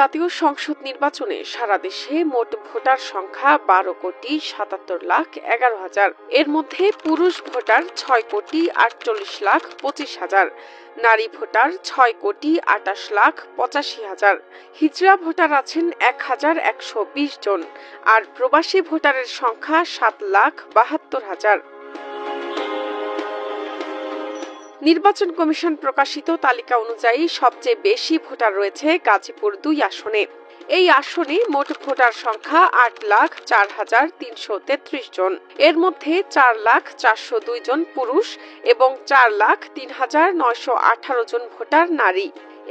জাতীয় সংসদ নির্বাচনে সারা দেশে মোট ভোটার সংখ্যা 12,77,11,000। এর মধ্যে পুরুষ ভোটার 6,48,25,000, নারী ভোটার 6,28,85,000। হিজড়া ভোটার আছেন 1,120 জন, আর প্রবাসী ভোটারের সংখ্যা 7,72,000। নির্বাচন কমিশন প্রকাশিত তালিকা অনুযায়ী সবচেয়ে বেশি ভোটার রয়েছে গাজীপুর 2 আসনে। এই আসনে মোট ভোটার সংখ্যা 8,04,333 জন। এর মধ্যে 4,04,02 জন পুরুষ এবং 4,03,918 জন ভোটার নারী।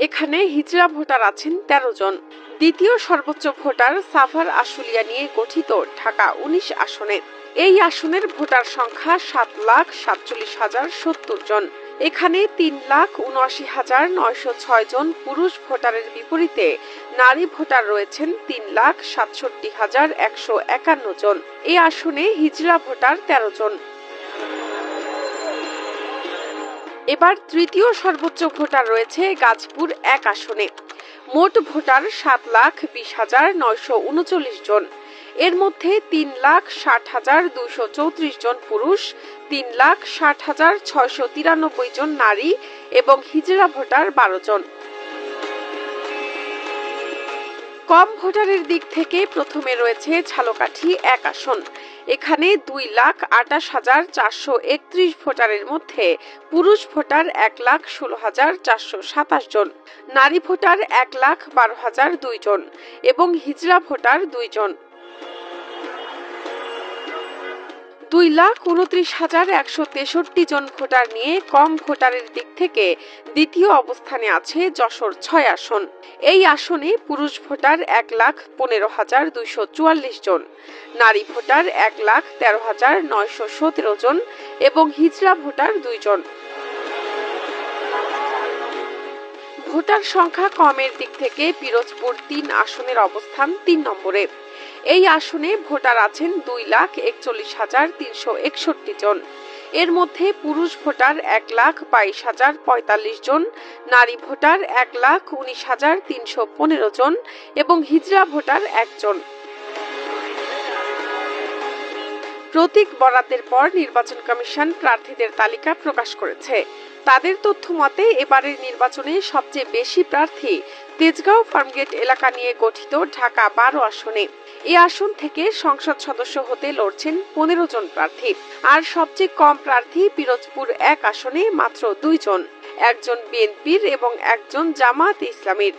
এখানে হিজড়া ভোটার আছেন 13 জন। দ্বিতীয় সর্বোচ্চ ভোটার সাফার আশুলিয়া নিয়ে গঠিত ঢাকা 19 আসনে। এই আসনের ভোটার সংখ্যা 7,47,070 জন। এখানে 3,79,906 জন পুরুষ ভোটারের বিপরীতে নারী ভোটার রয়েছেন 3,67,151 জন। এই আসনে হিজড়া ভোটার 13 জন। এবার তৃতীয় সর্বোচ্চ ভোটার রয়েছে গাজীপুর 1 আসনে। মোট ভোটার 7,20,939 জন। এর মধ্যে 3,60,234 জন পুরুষ, 3,60,693 জন নারী এবং হিজড়া ভোটার 12 জন। কম ভোটারের দিক থেকে প্রথমে রয়েছে ঝালকাঠি 1 আসন। এখানে 2,28,431 ভোটারের মধ্যে পুরুষ ভোটার 1,16,427 জন, নারী ভোটার 1,12,002 জন এবং হিজড়া ভোটার 2 জন। 2,29,163 জন ভোটার নিয়ে কম ভোটারের দিক থেকে দ্বিতীয় অবস্থানে আছে যশোর 6 আসন। এই আসনে পুরুষ ভোটার 1,15,244 জন, নারী ভোটার 1,13,917 জন এবং হিজড়া ভোটার 2 জন। ভোটার সংখ্যা কমের দিক থেকে পিরোজপুর 3 আসনের অবস্থান 3 নম্বরে। এই আসনে ভোটার আছেন 2,41,361 জন। এর মধ্যে পুরুষ ভোটার 1,22,045 জন, নারী ভোটার 1,19,315 জন এবং হিজড়া ভোটার 1 জন। প্রতীক বরাদ্দের পর নির্বাচন কমিশন প্রার্থীদের তালিকা প্রকাশ করেছে। তাদের তথ্য মতে এবারের নির্বাচনে সবচেয়ে বেশি প্রার্থী তেজগাঁও ফার্মগেট এলাকা নিয়ে গঠিত ঢাকা 12 আসনে। এই আসন থেকে সংসদ সদস্য হতে লড়ছেন 15 জন প্রার্থী, আর সবচেয়ে কম প্রার্থী পিরোজপুর 1 আসনে মাত্র 2 জন, একজন বিএনপির এবং একজন জামায়াতে ইসলামীর।